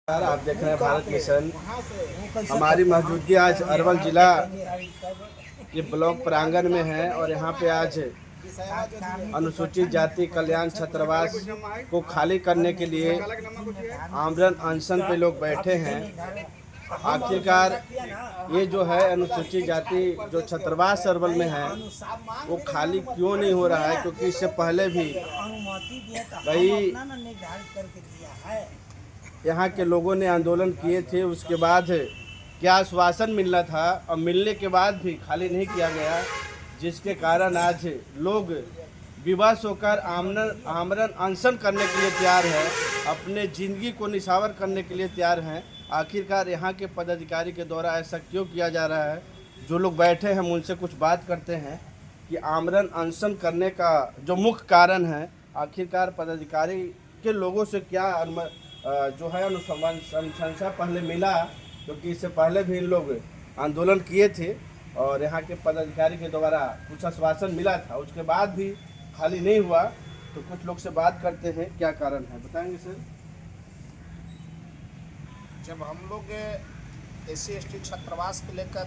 आप देख रहे हैं भारत मिशन। हमारी मौजूदगी आज अरवल जिला के ब्लॉक प्रांगण में है और यहाँ पे आज अनुसूचित जाति कल्याण छात्रावास को खाली करने के लिए आमरण अनशन पे लोग बैठे हैं। आखिरकार ये जो है अनुसूचित जाति जो छात्रावास अरवल में है वो खाली क्यों नहीं हो रहा है, क्योंकि इससे पहले भी कई यहाँ के लोगों ने आंदोलन किए थे। उसके बाद क्या आश्वासन मिलना था और मिलने के बाद भी खाली नहीं किया गया, जिसके कारण आज लोग विवश होकर आमरण अनशन करने के लिए तैयार है, अपने ज़िंदगी को निछावर करने के लिए तैयार हैं। आखिरकार यहाँ के पदाधिकारी के द्वारा ऐसा क्यों किया जा रहा है? जो लोग बैठे हैं हम उनसे कुछ बात करते हैं कि आमरण अनशन करने का जो मुख्य कारण है, आखिरकार पदाधिकारी के लोगों से क्या जो है अनुशंसा पहले मिला, क्योंकि इससे पहले भी इन लोग आंदोलन किए थे और यहाँ के पदाधिकारी के द्वारा कुछ आश्वासन मिला था, उसके बाद भी खाली नहीं हुआ। तो कुछ लोग से बात करते हैं, क्या कारण है बताएंगे सर? जब हम लोग SC/ST छात्रावास को लेकर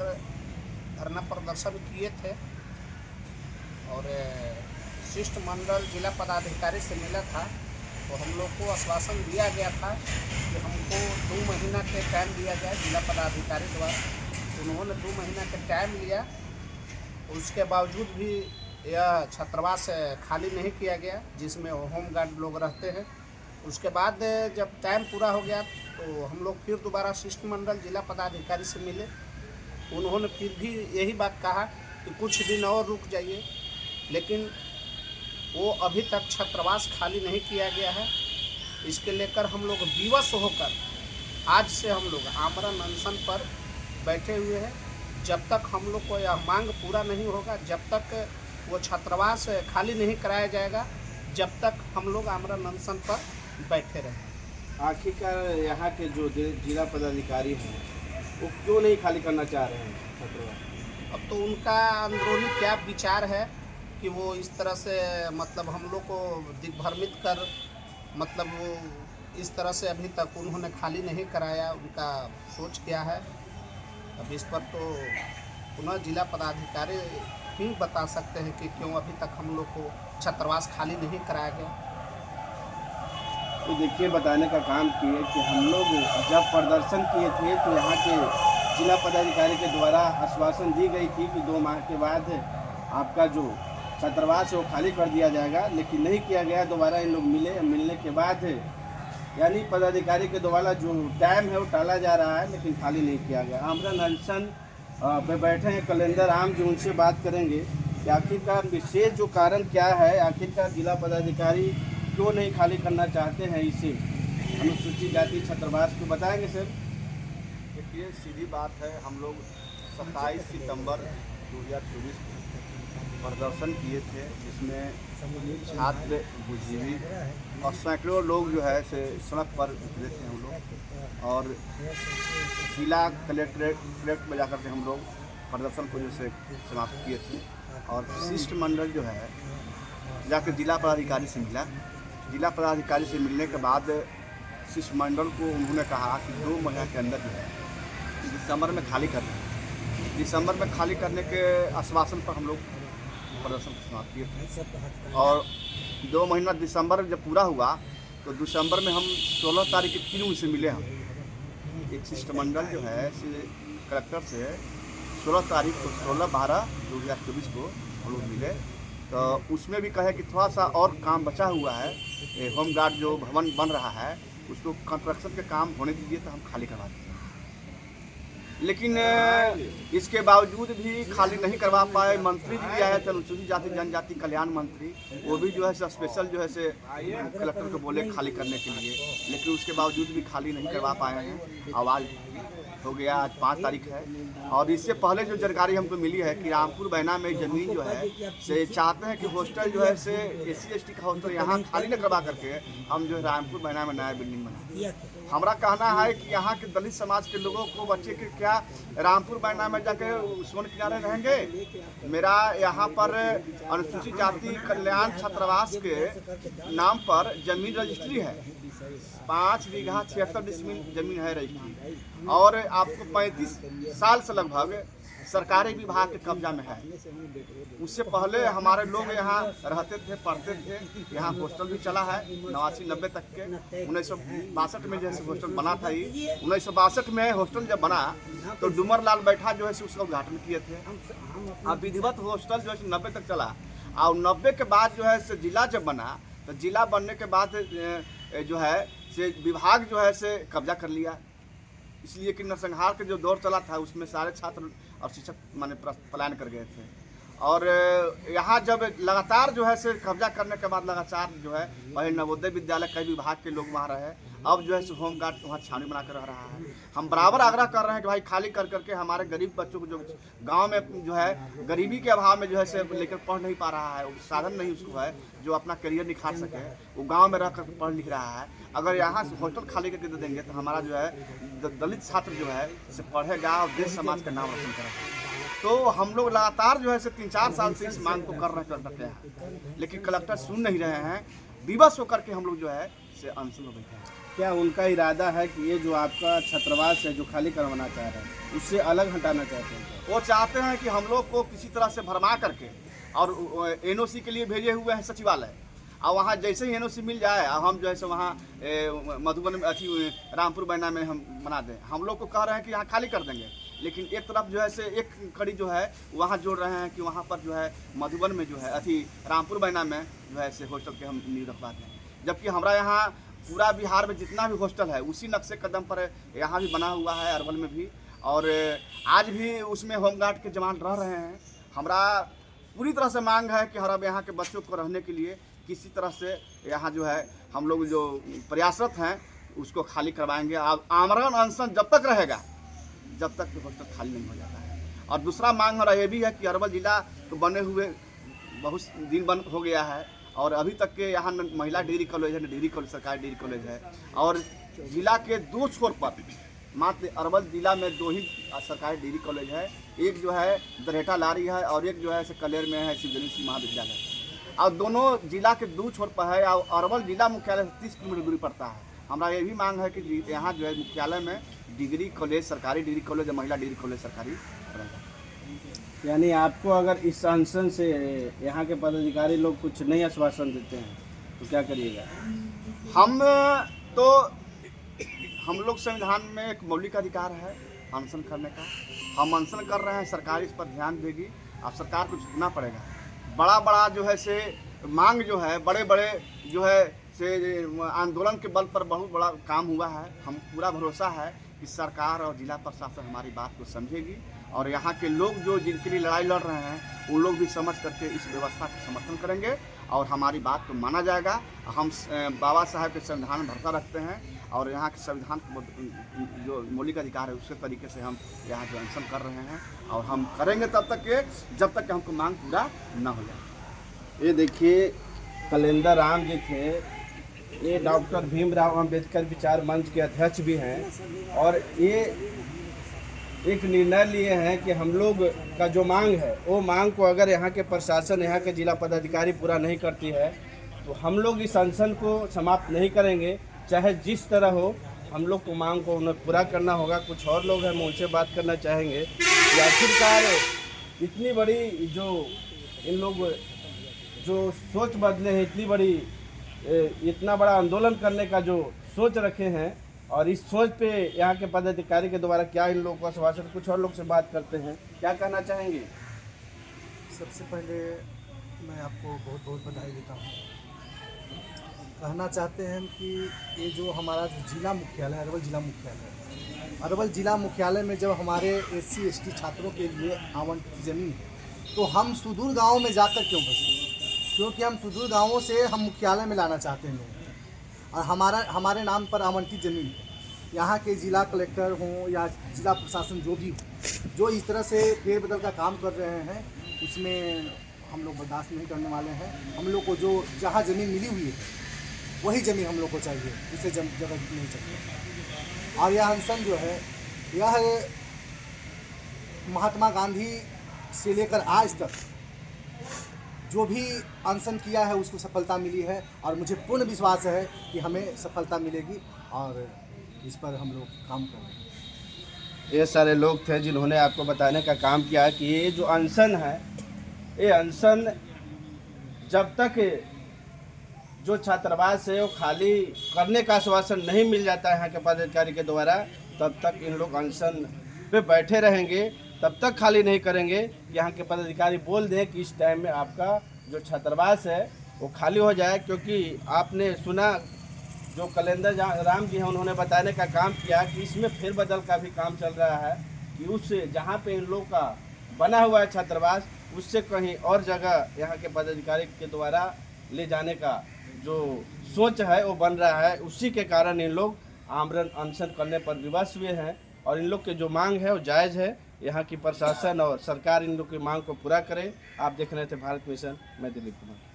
धरना प्रदर्शन किए थे और शिष्टमंडल जिला पदाधिकारी से मिला था, तो हम लोग को आश्वासन दिया गया था कि हमको 2 महीना के टाइम दिया जाए जिला पदाधिकारी द्वारा। उन्होंने 2 महीना के टाइम लिया, उसके बावजूद भी यह छात्रावास खाली नहीं किया गया, जिसमें होमगार्ड लोग रहते हैं। उसके बाद जब टाइम पूरा हो गया तो हम लोग फिर दोबारा शिष्टमंडल जिला पदाधिकारी से मिले। उन्होंने फिर भी यही बात कहा कि कुछ दिन और रुक जाइए, लेकिन वो अभी तक छात्रावास खाली नहीं किया गया है। इसके लेकर हम लोग विवश होकर आज से हम लोग आमरण अनशन पर बैठे हुए हैं। जब तक हम लोग को यह मांग पूरा नहीं होगा, जब तक वो छात्रावास खाली नहीं कराया जाएगा, जब तक हम लोग आमरण अनशन पर बैठे रहें। आखिरकार यहाँ के जो जिला पदाधिकारी हैं वो क्यों नहीं खाली करना चाह रहे हैं छात्रावास? अब तो उनका अंदरूनी क्या विचार है कि वो इस तरह से मतलब हम लोग को दिग्भ्रमित कर मतलब वो इस तरह से अभी तक उन्होंने खाली नहीं कराया, उनका सोच क्या है। अब इस पर तो पुनः जिला पदाधिकारी ही बता सकते हैं कि क्यों अभी तक हम लोग को छात्रावास खाली नहीं कराया गया। तो देखिए, बताने का काम किए कि हम लोग जब प्रदर्शन किए थे तो यहाँ के जिला पदाधिकारी के द्वारा आश्वासन दी गई थी कि 2 माह के बाद आपका जो छात्रावास है वो खाली कर दिया जाएगा, लेकिन नहीं किया गया। दोबारा इन लोग मिलने के बाद यानी पदाधिकारी के द्वारा जो टाइम है वो टाला जा रहा है, लेकिन खाली नहीं किया गया। आमरण अनशन पे बैठे हैं कलेंदर आम, जो उनसे बात करेंगे कि आखिरकार विशेष जो कारण क्या है, आखिरकार जिला पदाधिकारी क्यों नहीं खाली करना चाहते हैं इसे अनुसूचित जाति छात्रावास को, बताएंगे सर? देखिए, सीधी बात है, हम लोग 27 सितंबर 2024 को प्रदर्शन किए थे, जिसमें छात्र, बुद्धिजीवी और सैकड़ों लोग जो है से सड़क पर उतरे थे हम लोग, और जिला कलेक्ट्रेट में जाकर के हम लोग प्रदर्शन को जैसे समाप्त किए थे। और शिष्टमंडल जो है जाकर जिला पदाधिकारी से मिला। जिला पदाधिकारी से मिलने के बाद शिष्टमंडल को उन्होंने कहा कि 2 महीने के अंदर जो है दिसंबर में खाली कर दें। दिसंबर में खाली करने के आश्वासन पर हम लोग प्रदर्शन को समाप्त किए थे। और 2 महीना दिसंबर जब पूरा हुआ तो दिसंबर में हम 16 तारीख के फिर उनसे मिले। हम एक शिष्टमंडल जो है कलेक्टर से 16 तारीख को 16/12/2024 को हम लोग मिले। तो उसमें भी कहे कि थोड़ा सा और काम बचा हुआ है, होमगार्ड जो भवन बन रहा है उसको कंस्ट्रक्शन के काम होने दीजिए तो हम खाली करवा देंगे। लेकिन इसके बावजूद भी खाली नहीं करवा पाए। मंत्री जी भी आए थे, अनुसूचित जाति जनजाति कल्याण मंत्री, वो भी जो है स्पेशल जो है से कलेक्टर को बोले खाली करने के लिए, लेकिन उसके बावजूद भी खाली नहीं करवा पाए हैं। आवाज़ हो गया, आज 5 तारीख है। और इससे पहले जो जानकारी हमको मिली है कि रामपुर बैना में ज़मीन जो है से चाहते हैं कि हॉस्टल जो है से SC/ST का हॉस्टल यहाँ खाली न करवा करके हम जो है रामपुर बैना में नया बिल्डिंग बना। हमारा कहना है कि यहाँ के दलित समाज के लोगों को बच्चे के क्या रामपुर बैना में जाकर सोन किनारे रहेंगे? मेरा यहाँ पर अनुसूचित जाति कल्याण छात्रावास के नाम पर जमीन रजिस्ट्री है, 5 बीघा 76 डिसमिल जमीन है रजिस्ट्री, और आपको 35 साल से लगभग सरकारी विभाग के कब्जा में है। उससे पहले हमारे लोग यहाँ रहते थे, पढ़ते थे। यहाँ हॉस्टल भी चला है 89-90 तक के। 1962 में जैसे हॉस्टल बना था, ये 1962 में हॉस्टल जब बना तो डूमर लाल बैठा जो है उसका उद्घाटन किए थे। अब विधिवत हॉस्टल जो है 90 तक चला, और 90 के बाद जो है से जिला जब बना तो जिला बनने के बाद जो है से विभाग जो है से कब्जा कर लिया। इसलिए कि नरसंहार के जो दौर चला था उसमें सारे छात्र और शिक्षक माने पलायन कर गए थे। और यहाँ जब लगातार जो है से कब्जा करने के बाद लगातार जो है पहले नवोदय विद्यालय कई विभाग के लोग वहाँ रहे, अब जो है सो होमगार्ड वहाँ छावनी बना कर रह रहा है। हम बराबर आग्रह कर रहे हैं कि भाई खाली कर करके हमारे गरीब बच्चों को जो गांव में जो है गरीबी के अभाव में जो है से लेकर पढ़ नहीं पा रहा है, साधन नहीं उसको है जो अपना करियर निखार सके, वो गांव में रह कर पढ़ लिख रहा है। अगर यहाँ से हॉस्टल खाली करके दे देंगे तो हमारा जो है दलित छात्र जो है से पढ़ेगा और देश समाज का नाम रोशन करेगा। तो हम लोग लगातार जो है से 3-4 साल से इस मांग को कर रहे हैं, लेकिन कलेक्टर सुन नहीं रहे हैं। विवश होकर के हम लोग जो है से अनशन में बैठे हैं। क्या उनका इरादा है कि ये जो आपका छात्रावास है जो खाली करवाना चाह रहे हैं उससे अलग हटाना चाहते हैं? वो चाहते हैं कि हम लोग को किसी तरह से भरमा करके और NOC के लिए भेजे हुए हैं सचिवालय, और वहाँ जैसे ही NOC मिल जाए और हम जो है सो वहाँ मधुबन में रामपुर बैना में हम बना दें। हम लोग को कह रहे हैं कि यहाँ खाली कर देंगे, लेकिन एक तरफ जो है से एक कड़ी जो है वहाँ जोड़ रहे हैं कि वहाँ पर जो है मधुबन में जो है रामपुर बैना में जो है से हॉस्टल के हम नींव रखवाते हैं। जबकि हमारा यहाँ पूरा बिहार में जितना भी हॉस्टल है उसी नक्शे कदम पर यहाँ भी बना हुआ है, अरवल में भी, और आज भी उसमें होमगार्ड के जवान रह रहे हैं। हमारा पूरी तरह से मांग है कि हर यहाँ के बच्चों को रहने के लिए किसी तरह से यहाँ जो है हम लोग जो प्रयासरत हैं उसको खाली करवाएंगे। अब आमरण अनशन जब तक रहेगा जब तक हॉस्टल खाली नहीं हो जाता है। और दूसरा मांग हमारा ये भी है कि अरवल जिला तो बने हुए बहुत दिन बंद हो गया है, और अभी तक के यहाँ न महिला डिग्री कॉलेज है, न डिग्री कॉलेज सरकारी डिग्री कॉलेज है, और जिला के 2 छोर पर मात्र अरवल जिला में 2 ही सरकारी डिग्री कॉलेज है। एक जो है दरहेटा लारी है और एक जो है कलेर में है शिवजनी सिंह महाविद्यालय, और दोनों जिला के 2 छोर पर है, और अरवल जिला मुख्यालय से 30 किलोमीटर दूरी पड़ता है। हमारा ये भी मांग है कि यहाँ जो है मुख्यालय में डिग्री कॉलेज सरकारी डिग्री कॉलेज और महिला डिग्री कॉलेज सरकारी रहेगा। यानी आपको अगर इस अनशन से यहाँ के पदाधिकारी लोग कुछ नहीं आश्वासन देते हैं तो क्या करिएगा? हम लोग संविधान में एक मौलिक अधिकार है अनशन करने का। हम अनशन कर रहे हैं, सरकार इस पर ध्यान देगी। अब सरकार को झुकना पड़ेगा। बड़ा बड़ा जो है से मांग जो है बड़े बड़े जो है से आंदोलन के बल पर बहुत बड़ा काम हुआ है। हम पूरा भरोसा है कि सरकार और जिला प्रशासन हमारी बात को समझेगी, और यहाँ के लोग जो जिनके लिए लड़ाई लड़ रहे हैं उन लोग भी समझ करके इस व्यवस्था का समर्थन करेंगे और हमारी बात को माना जाएगा। हम बाबा साहब के संविधान में भरोसा रखते हैं, और यहाँ के संविधान जो मौलिक अधिकार है उसके तरीके से हम यहाँ जो अनशन कर रहे हैं, और हम करेंगे तब तक के जब तक हमको मांग पूरा न हो जाए। ये देखिए कलेंदर राम जी थे, ये डॉक्टर भीमराव अंबेडकर विचार मंच के अध्यक्ष भी हैं, और ये एक निर्णय लिए हैं कि हम लोग का जो मांग है वो मांग को अगर यहाँ के प्रशासन यहाँ के जिला पदाधिकारी पूरा नहीं करती है तो हम लोग इस अनशन को समाप्त नहीं करेंगे, चाहे जिस तरह हो। हम लोग को मांग को उन्हें पूरा करना होगा। कुछ और लोग हैं, मैं उनसे बात करना चाहेंगे कि आखिरकार इतनी बड़ी जो इन लोग जो सोच बदले हैं, इतना बड़ा आंदोलन करने का जो सोच रखे हैं, और इस सोच पे यहाँ के पदाधिकारी के द्वारा क्या इन लोगों को आश्वासन। कुछ और लोग से बात करते हैं, क्या कहना चाहेंगे? सबसे पहले मैं आपको बहुत बहुत बधाई देता हूँ। कहना चाहते हैं कि ये जो हमारा जो जिला मुख्यालय अरवल जिला मुख्यालय में जब हमारे SC ST छात्रों के लिए आवंटित ज़मीन है तो हम सुदूर गाँव में जाकर क्यों बसें? क्योंकि हम सुदूर गाँवों से हम मुख्यालय में लाना चाहते हैं, और हमारे नाम पर आवंटित ज़मीन है। यहाँ के जिला कलेक्टर हों या जिला प्रशासन जो भी हो, जो इस तरह से फेरबदल का काम कर रहे हैं उसमें हम लोग बर्दाश्त नहीं करने वाले हैं। हम लोग को जो जहाँ ज़मीन मिली हुई है वही ज़मीन हम लोग को चाहिए, उसे जगह नहीं चाहिए। और यह अनशन जो है यह महात्मा गांधी से लेकर आज तक जो भी अनशन किया है उसको सफलता मिली है और मुझे पूर्ण विश्वास है कि हमें सफलता मिलेगी और इस पर हम लोग काम कर रहे हैं। ये सारे लोग थे जिन्होंने आपको बताने का काम किया कि ये जो अनशन है, ये अनशन जब तक जो छात्रावास है वो खाली करने का आश्वासन नहीं मिल जाता है यहाँ के पदाधिकारी के द्वारा, तब तक इन लोग अनशन पे बैठे रहेंगे, तब तक खाली नहीं करेंगे। यहाँ के पदाधिकारी बोल दें कि इस टाइम में आपका जो छात्रावास है वो खाली हो जाए, क्योंकि आपने सुना जो कलेंदर राम जी हैं उन्होंने बताने का काम किया कि इसमें फेरबदल का भी काम चल रहा है कि उस जहाँ पे इन लोग का बना हुआ है छात्रावास उससे कहीं और जगह यहाँ के पदाधिकारी के द्वारा ले जाने का जो सोच है वो बन रहा है। उसी के कारण इन लोग आमरण अनशन करने पर विवश हुए हैं और इन लोग के जो मांग है वो जायज़ है। यहाँ की प्रशासन और सरकार इन लोग की मांग को पूरा करे। आप देख रहे थे भारत मिशन, मैं दिलीप कुमार।